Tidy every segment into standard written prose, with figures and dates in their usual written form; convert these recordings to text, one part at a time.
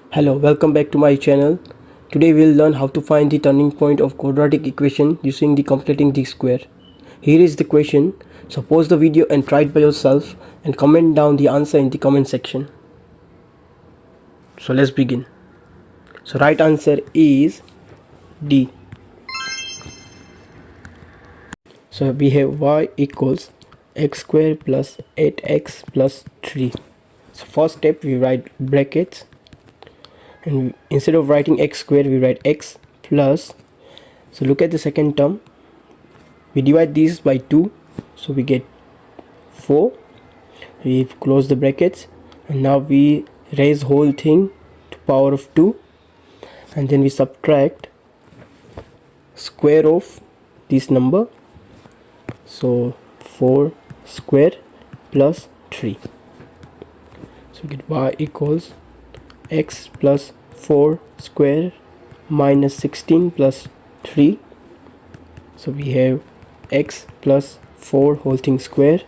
Hello, welcome back to my channel. Today we'll learn how to find the turning point of quadratic equation using the completing the square. Here is the question. So pause the video and try it by yourself and comment down the answer in the comment section. So let's begin. So right answer is D. So we have y equals x square plus 8x plus 3. So first step we write brackets, and instead of writing x square we write x plus, so look at the second term, we divide these by 2, so we get 4. We close the brackets and now we raise whole thing to power of 2, and then we subtract square of this number, so 4 square plus 3. So we get y equals x plus 4 square minus 16 plus 3. So we have x plus 4 whole thing square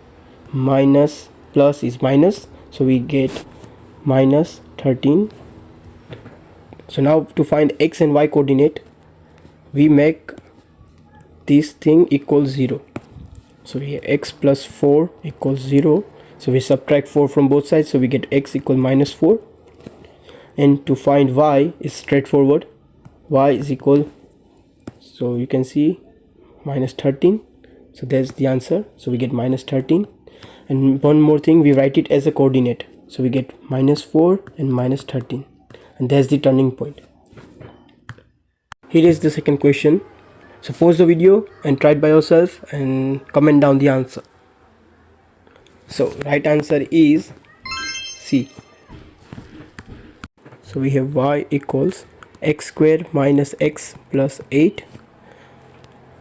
minus plus is minus, so we get minus 13. So now to find x and y coordinate, we make this thing equal 0. So we have x plus 4 equals 0, so we subtract 4 from both sides, so we get x equal minus 4. And to find y is straightforward. Y is equal, so you can see, minus 13. So that's the answer. So we get minus 13. And one more thing, we write it as a coordinate. So we get minus 4 and minus 13. And that's the turning point. Here is the second question. So pause the video and try it by yourself and comment down the answer. So right answer is C. So we have y equals x square minus x plus 8.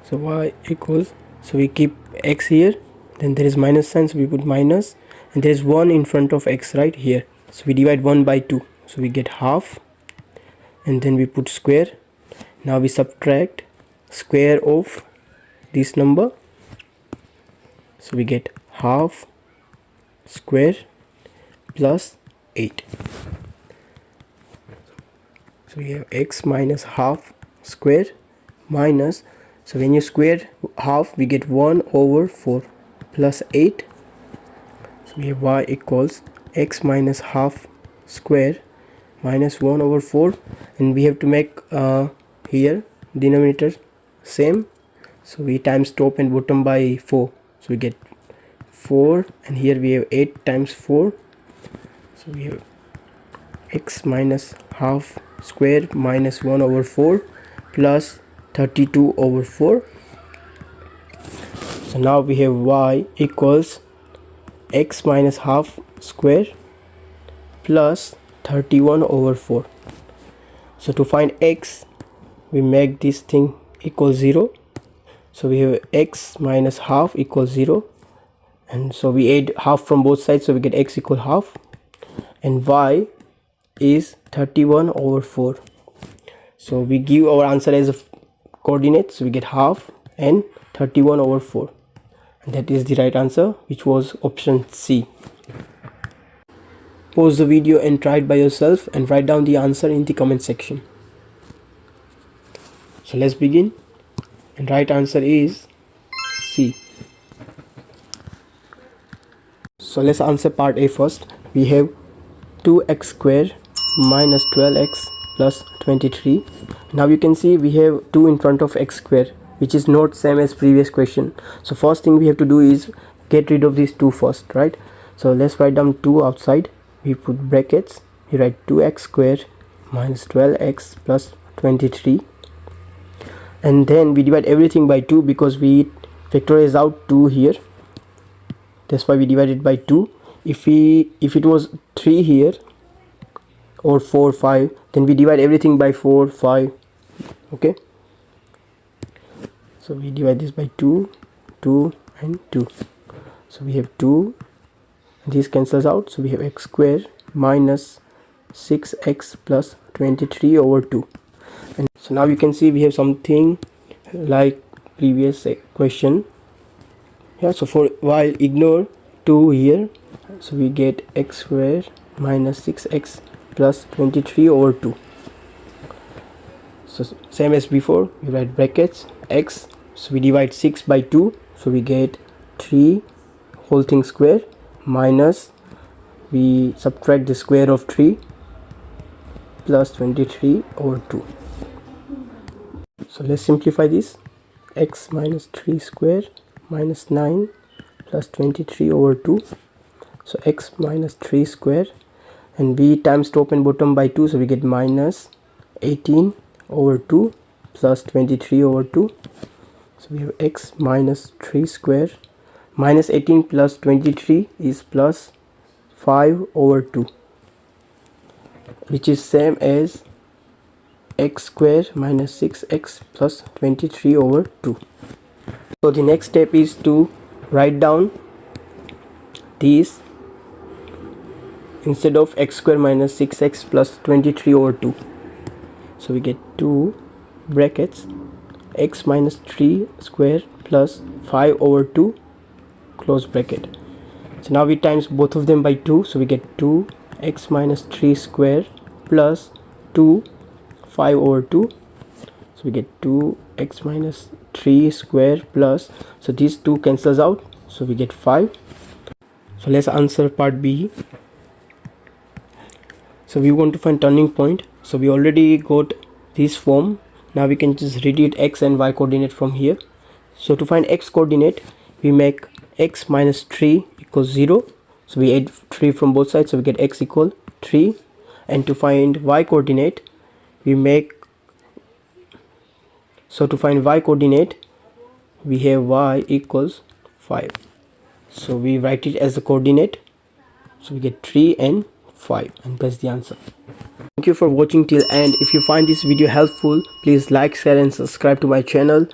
So y equals, so we keep x here, then there is minus sign, so we put minus, and there is 1 in front of x right here, so we divide 1 by 2, so we get half, and then we put square. Now we subtract square of this number, so we get half square plus 8. So we have x minus half square minus, so when you square half we get 1 over 4 plus 8. So we have y equals x minus half square minus 1 over 4, and we have to make here denominator same, so we times top and bottom by 4, so we get 4, and here we have 8 times 4, so we have x minus half square minus 1 over 4 plus 32 over 4. So now we have y equals x minus half square plus 31 over 4. So to find x, we make this thing equal 0, so we have x minus half equals 0, and so we add half from both sides, so we get x equal half, and y is 31 over 4. So we give our answer as a coordinate, so we get half and 31 over 4, and that is the right answer, which was option C. Pause the video and try it by yourself and write down the answer in the comment section. So let's begin, and right answer is C. So let's answer part A first. We have 2x square minus 12x plus 23. Now you can see we have 2 in front of x square, which is not same as previous question. So first thing we have to do is get rid of these 2 first, right? So let's write down 2 outside, we put brackets, we write 2x square minus 12x plus 23, and then we divide everything by 2 because we factorize out 2 here, that's why we divided by 2. If it was 3 here or 4, 5, then we divide everything by 4, 5. Okay, so we divide this by 2, 2 and 2, so we have 2, and this cancels out, so we have x square minus 6x plus 23 over 2. And so now you can see we have something like previous question. Yeah, so for while ignore 2 here, so we get x square minus 6x plus 23 over 2. So same as before, we write brackets x, so we divide 6 by 2, so we get 3 whole thing square, minus we subtract the square of 3 plus 23 over 2. So let's simplify this. X minus 3 square minus 9 plus 23 over 2. So x minus 3 square, and b times top and bottom by 2, so we get minus 18 over 2 plus 23 over 2. So we have x minus 3 square minus 18 plus 23 is plus 5 over 2, which is same as x square minus 6x plus 23 over 2. So the next step is to write down these instead of x square minus 6x plus 23 over 2. So we get 2 brackets x minus 3 square plus 5 over 2 close bracket. So now we times both of them by 2, so we get 2 x minus 3 square plus 2 5 over 2. So we get 2 x minus 3 square plus, so these 2 cancels out, so we get 5. So let's answer part B. So we want to find turning point. So we already got this form. Now we can just read x and y coordinate from here. So to find x coordinate, we make x minus 3 equals 0. So we add 3 from both sides, so we get x equal 3. And to find y coordinate, we make, so to find y coordinate, we have y equals 5. So we write it as a coordinate. So we get 3 and 5, and that's the answer. Thank you for watching till end. If you find this video helpful, please like, share and subscribe to my channel.